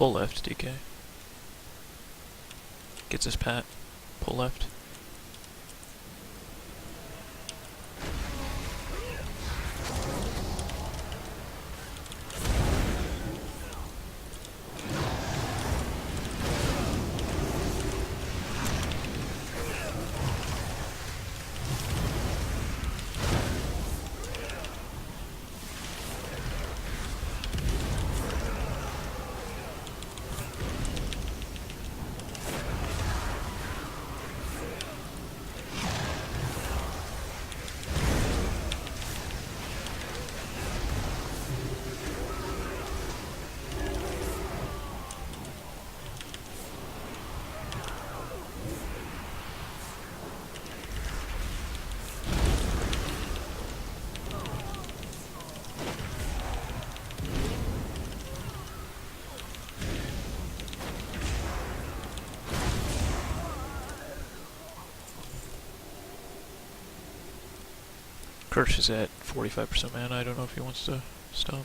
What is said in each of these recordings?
Pull left, DK. Gets his pat. Pull left. Kirsch is at 45% mana. I don't know if he wants to stop.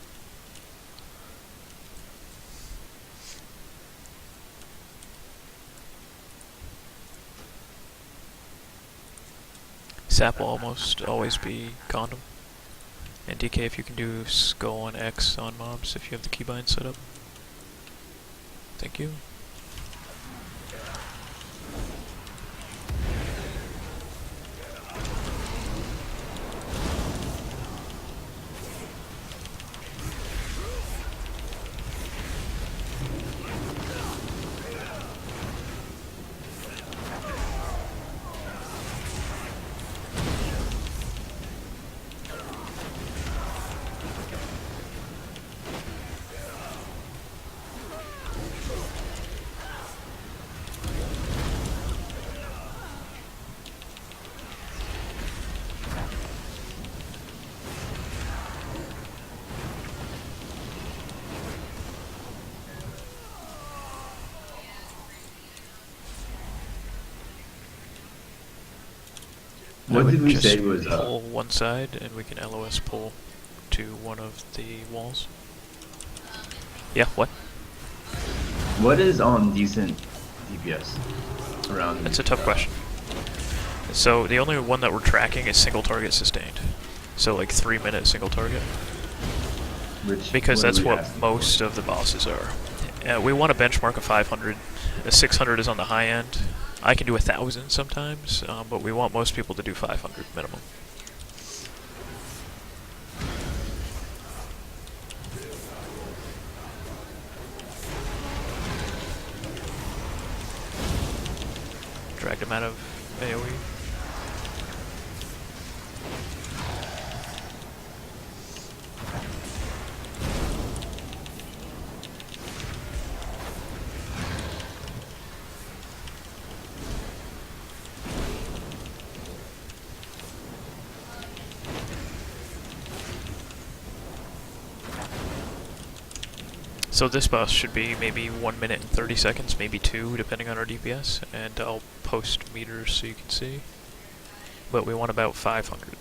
Sap will almost always be condom. And DK, if you can do skull and X on mobs if you have the keybind set up. Thank you. What did we say was was pull one side, and we can LOS pull to one of the walls. Yeah, what? What is decent DPS around? That's a tough question. So the only one that we're tracking is single target sustained. So like 3-minute single target. Because that's what most of the bosses are. We want a benchmark of 500. A 600 is on the high end. I can do 1,000 sometimes, but we want most people to do 500 minimum. Dragged him out of AoE. So this boss should be maybe 1 minute and 30 seconds, maybe 2, depending on our DPS, and I'll post meters so you can see. But we want about 500.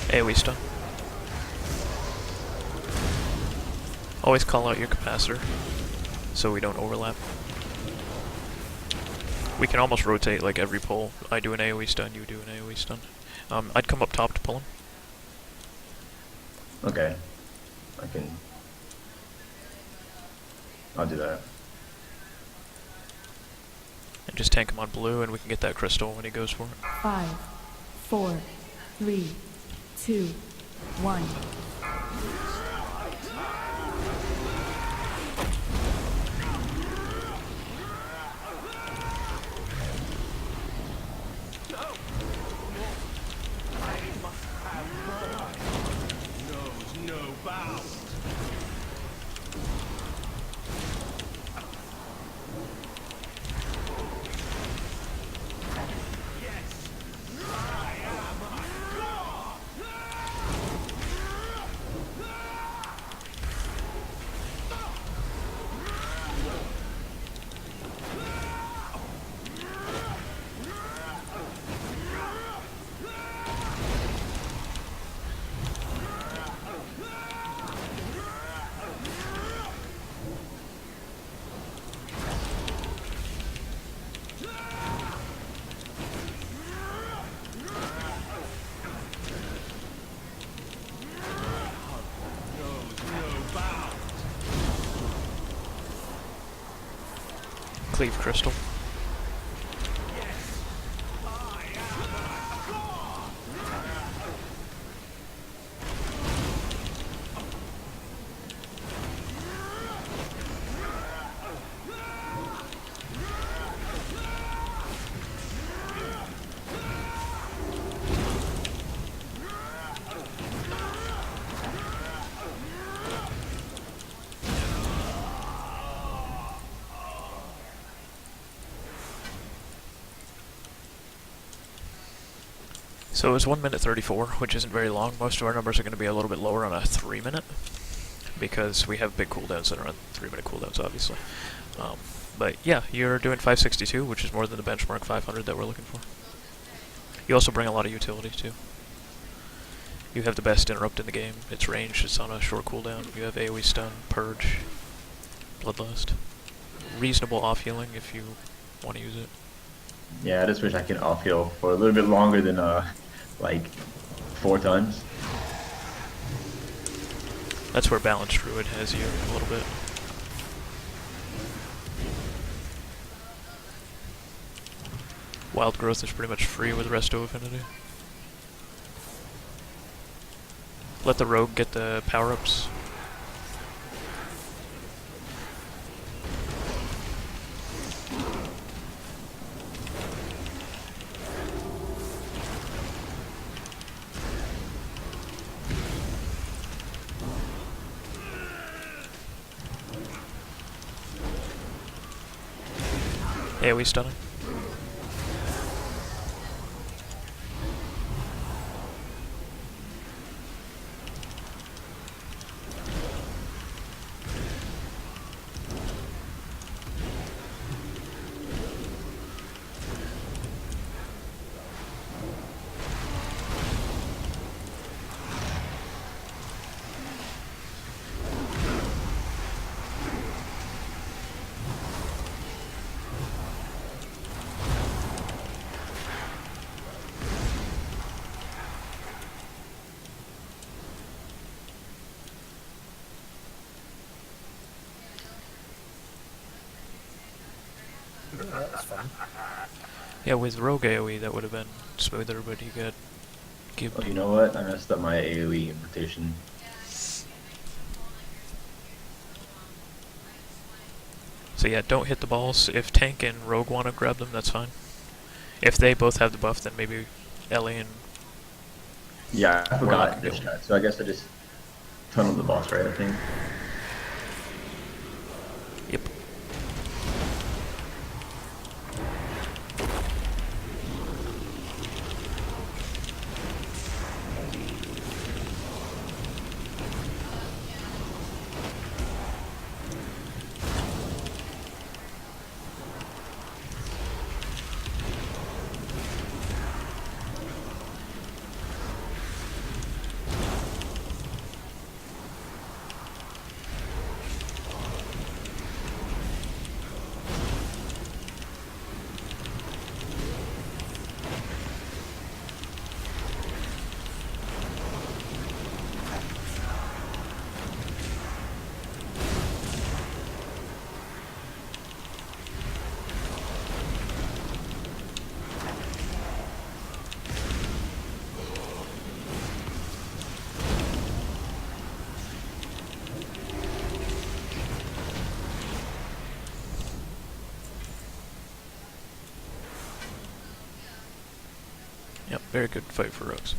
AoE stun. Always call out your capacitor so we don't overlap. We can almost rotate like every pull. I do an AoE stun, you do an AoE stun. I'd come up top to pull him. Okay. I'll do that. And just tank him on blue and we can get that crystal when he goes for it. 5, 4, 3, 2, 1. Cleave Crystal. So it was 1 minute 34, which isn't very long. Most of our numbers are going to be a little bit lower on a 3 minute, because we have big cooldowns that are on 3 minute cooldowns, obviously. But yeah, you're doing 562, which is more than the benchmark 500 that we're looking for. You also bring a lot of utility too. You have the best interrupt in the game. It's ranged, it's on a short cooldown. You have AoE stun, purge, bloodlust. Reasonable off healing if you want to use it. Yeah, I just wish I could off heal for a little bit longer than like 4 times. That's where Balanced Druid has you a little bit. Wild Growth is pretty much free with Resto Affinity. Let the Rogue get the power-ups. AoE stunning. That's fun. Yeah, with Rogue AoE that would have been smoother, but you got Gib. Oh, you know what? I messed up my AoE invitation. So yeah, don't hit the balls. If Tank and Rogue want to grab them, that's fine. If they both have the buff, then maybe Ellie and... Yeah, I forgot Warlock this shot, so I guess I just tunneled the boss, right, I think. Yep. Yep, very good fight for Rogues.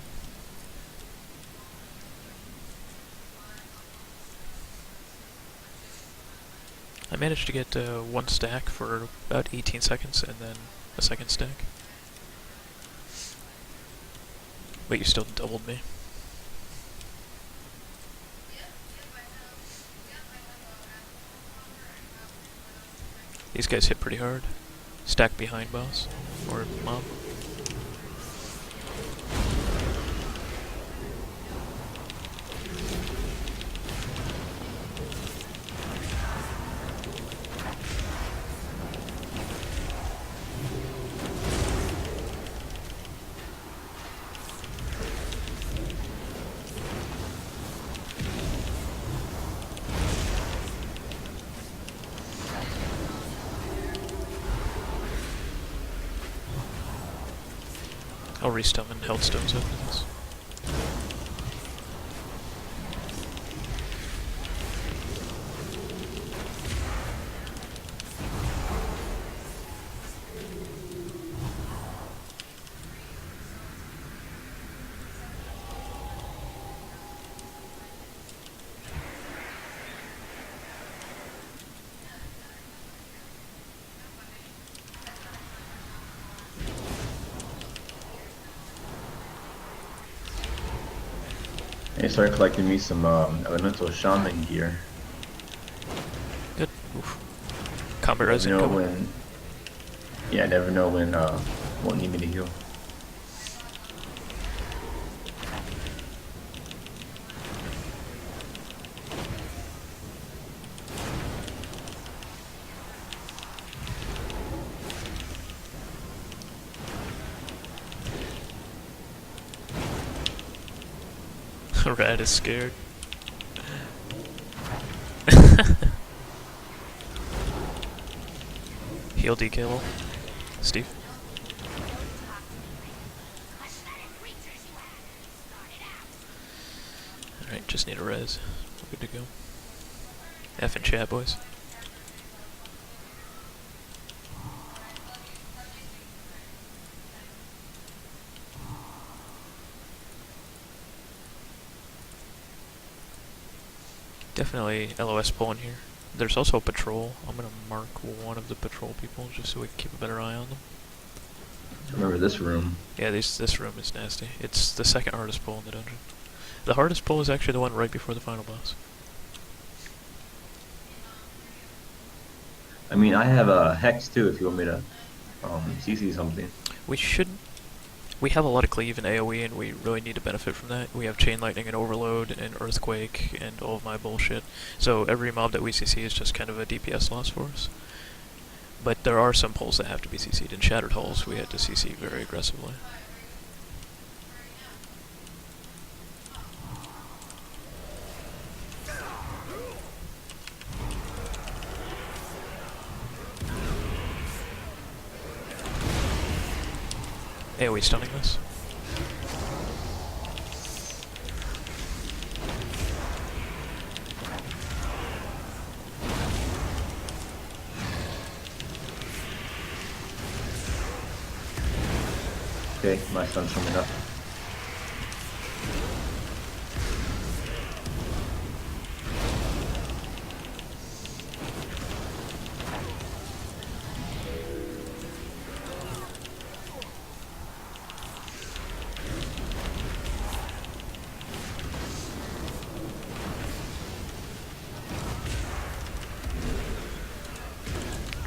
I managed to get one stack for about 18 seconds and then a second stack. But you still doubled me. These guys hit pretty hard. Stack behind boss, or mob. I'll restun and held stones after this. I started collecting me some elemental shaman gear. Good. Oof. Combat Never resin know coming. when. Yeah, I never know when won't need me to heal. Rat is scared. Heal decal. Steve. Alright, just need a res. We're good to go. F in chat, boys. Definitely LOS pull in here. There's also a patrol. I'm gonna mark one of the patrol people just so we can keep a better eye on them. Remember this room. Yeah, this room is nasty. It's the second hardest pull in the dungeon. The hardest pull is actually the one right before the final boss. I mean, I have a hex too if you want me to CC something. We have a lot of cleave and AoE, and we really need to benefit from that. We have chain lightning and overload and earthquake and all of my bullshit. So every mob that we CC is just kind of a DPS loss for us. But there are some pulls that have to be CC'd. In Shattered Halls, we had to CC very aggressively. AoE stunning this. Okay, my sun's coming up.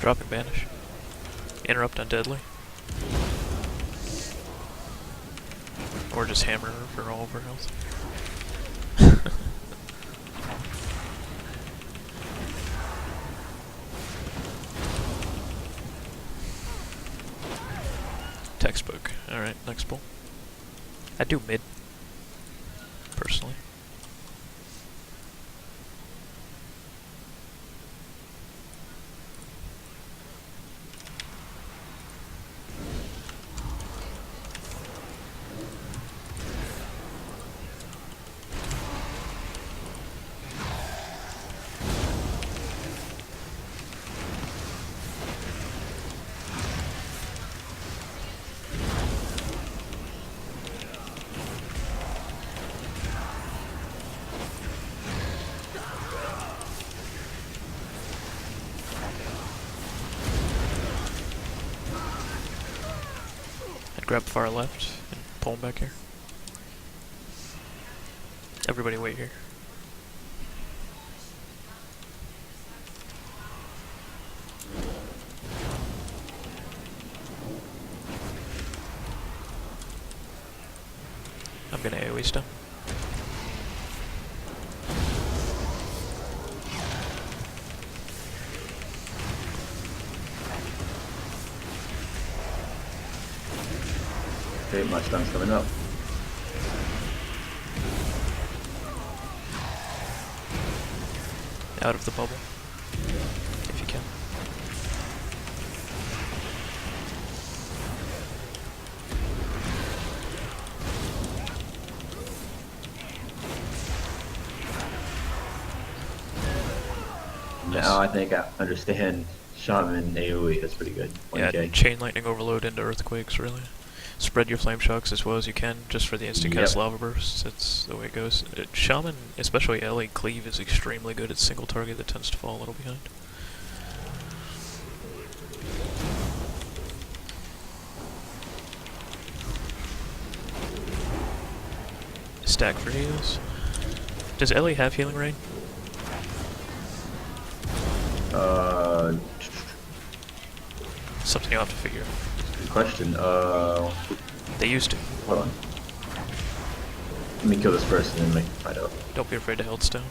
Dropping banish. Interrupt on deadly. Or just hammer her for all of her health. Textbook. Alright, next pull. I do mid. Personally. Grab far left and pull him back here. Everybody wait here. I'm gonna AoE stun. Okay, my stun's coming up. Out of the bubble. If you can. now I think I understand Shaman AoE. That's pretty good. Yeah, 1K. chain lightning overload into earthquakes, really. Spread your flame shocks as well as you can, just for the instant cast lava bursts. That's the way it goes. Shaman, especially Ellie Cleave, is extremely good at single target that tends to fall a little behind. Stack for heals. Does Ellie have healing rain? Something you'll have to figure out. Good question. They used to. Hold on. Let me kill this first and then find out. Don't be afraid to held stone.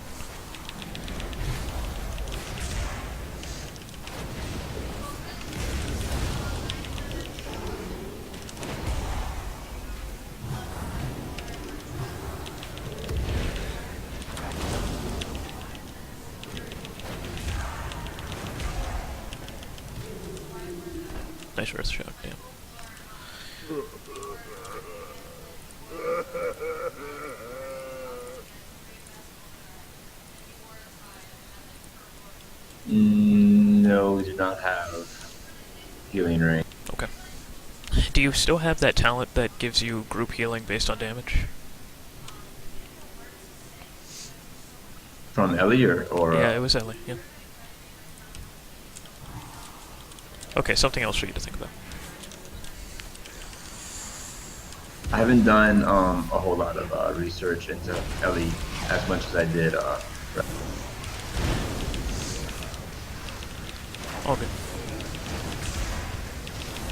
Nice earth shock, damn. No, we do not have healing ring. Okay. Do you still have that talent that gives you group healing based on damage? From Ellie or Yeah, it was Ellie, yeah. Okay, something else for you to think about. I haven't done a whole lot of research into Ellie as much as I did. All good.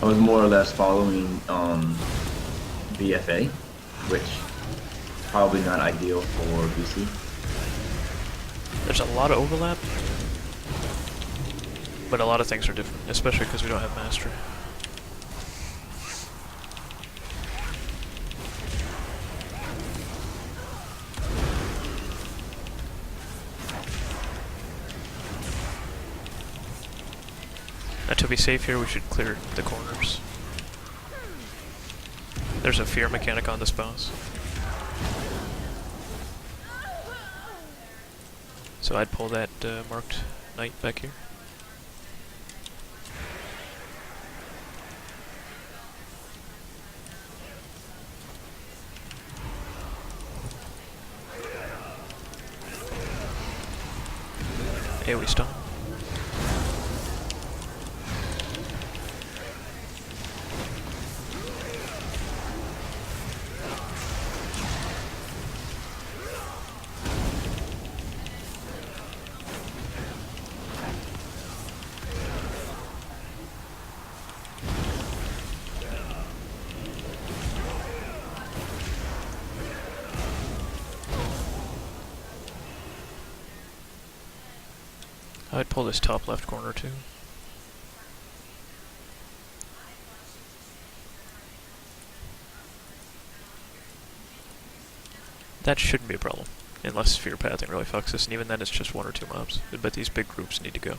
I was more or less following BFA, which is probably not ideal for BC. There's a lot of overlap, but a lot of things are different, especially because we don't have Mastery. Now, to be safe here, we should clear the corners. There's a fear mechanic on this boss. So I'd pull that marked knight back here. AoE stun. I'd pull this top left corner too. That shouldn't be a problem, unless sphere pathing really fucks us, and even then it's just 1 or 2 mobs. But these big groups need to go.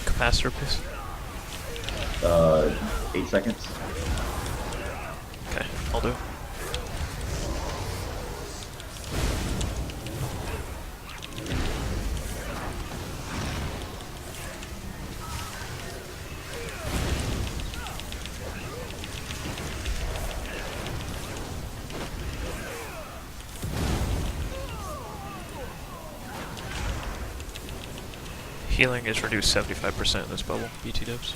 Capacitor, please. 8 seconds. Okay, I'll do it. Healing is reduced 75% in this bubble, BT dubs.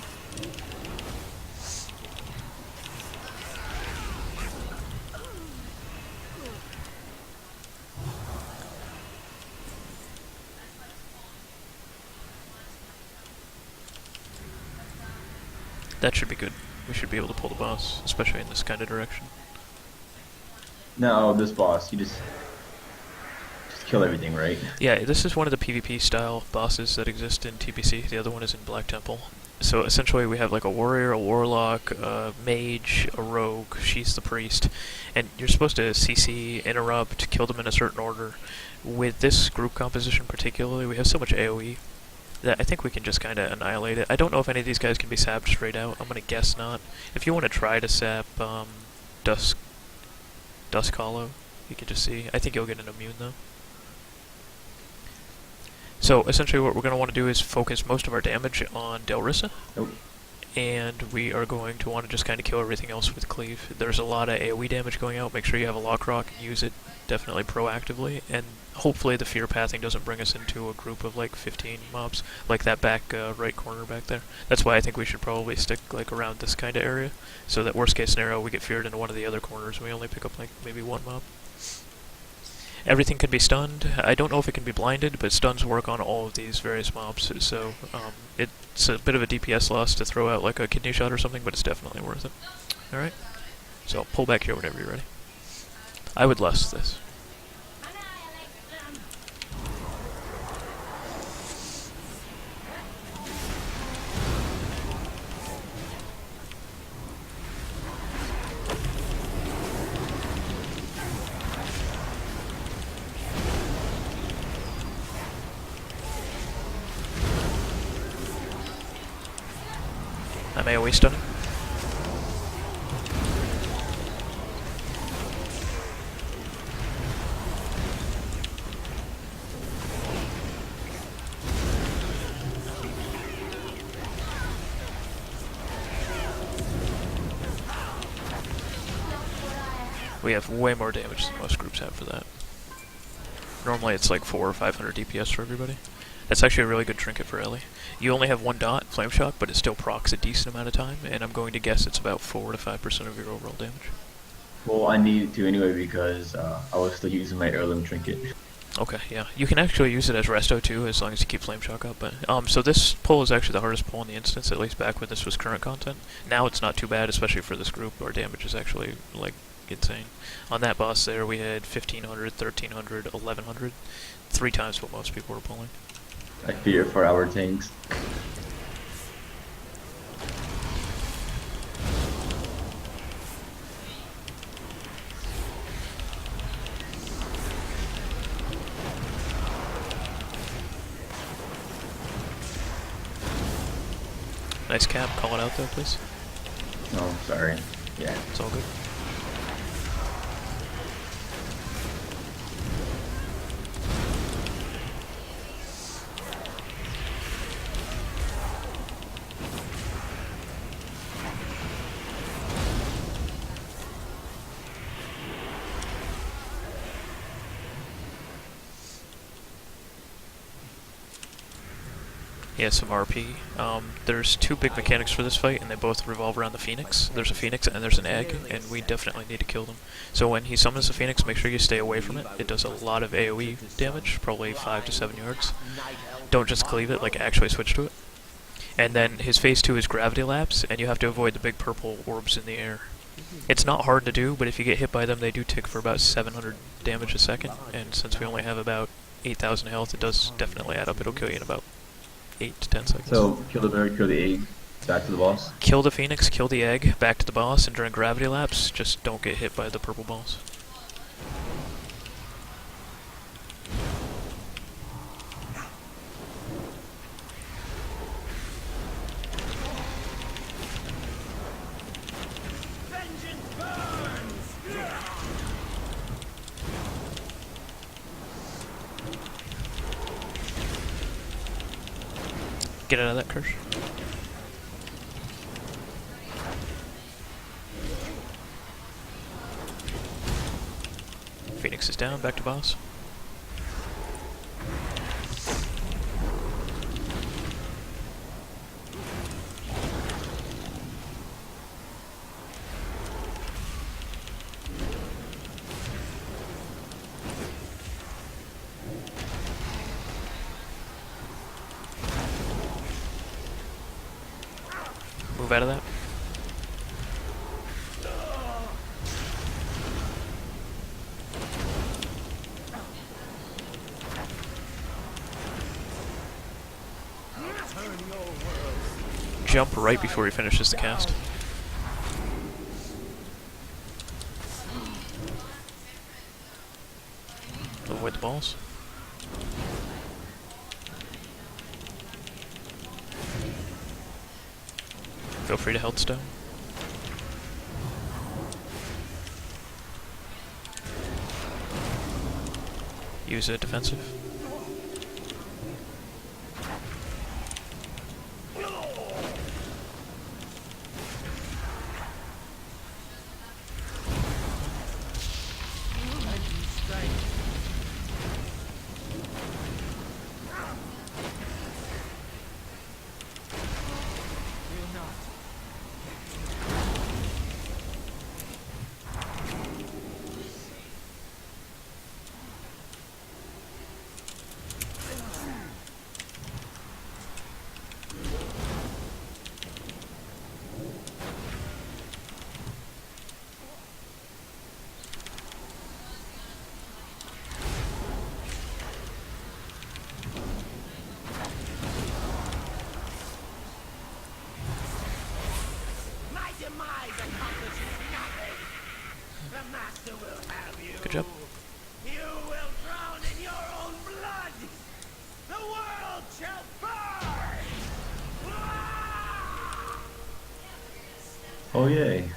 That should be good. We should be able to pull the boss, especially in this kind of direction. No, this boss, you just kill everything, right? Yeah, this is one of the PvP style bosses that exist in TBC. The other one is in Black Temple. So essentially we have like a warrior, a warlock, a mage, a rogue, she's the priest, and you're supposed to CC, interrupt, kill them in a certain order. With this group composition particularly, we have so much AoE that I think we can just kind of annihilate it. I don't know if any of these guys can be sapped straight out. I'm gonna guess not. If you want to try to sap Dusk Hollow, you can just see. I think you'll get an immune though. So essentially what we're going to want to do is focus most of our damage on Terrace. Nope. And we are going to want to just kind of kill everything else with Cleave. There's a lot of AoE damage going out. Make sure you have a Lock Rock and use it definitely proactively. And hopefully the fear pathing doesn't bring us into a group of like 15 mobs, like that back right corner back there. That's why I think we should probably stick like around this kind of area, so that worst case scenario we get feared into one of the other corners and we only pick up like maybe one mob. Everything can be stunned. I don't know if it can be blinded, but stuns work on all of these various mobs, so it's a bit of a DPS loss to throw out like a kidney shot or something, but it's definitely worth it. Alright? So pull back here whenever you're ready. I would lust this. I'm AoE stunning. We have way more damage than most groups have for that. Normally it's like 400 or 500 DPS for everybody. That's actually a really good trinket for Ellie. You only have one dot, Flame Shock, but it still procs a decent amount of time, and I'm going to guess it's about 4 to 5% of your overall damage. Well, I needed to anyway because I was still using my heirloom trinket. Okay, yeah. You can actually use it as resto too, as long as you keep Flame Shock up. But so this pull is actually the hardest pull in the instance, at least back when this was current content. Now it's not too bad, especially for this group. Our damage is actually, like, insane. On that boss there, we had 1,500, 1,300, 1,100. 3 times what most people were pulling. I fear for our tanks. Nice cap, call it out though, please. Oh, sorry. Yeah. It's all good. Yeah, some RP. There's 2 big mechanics for this fight, and they both revolve around the Phoenix. There's a Phoenix and there's an egg, and we definitely need to kill them. So when he summons the Phoenix, make sure you stay away from it. It does a lot of AoE damage, probably 5 to 7 yards. Don't just cleave it, like actually switch to it. And then his phase 2 is Gravity Lapse, and you have to avoid the big purple orbs in the air. It's not hard to do, but if you get hit by them, they do tick for about 700 damage a second, and since we only have about 8,000 health, it does definitely add up. It'll kill you in about 8 to 10 seconds. So, kill the bird, kill the egg, back to the boss? Kill the Phoenix, kill the egg, back to the boss, and during Gravity Lapse, just don't get hit by the purple balls. Get out of that curse. Phoenix is down, back to boss. Move out of that. Jump right before he finishes the cast. Avoid the balls. Feel free to health stone. Use a defensive. Good job. You will drown in your own blood! The world shall burn! Oh yay.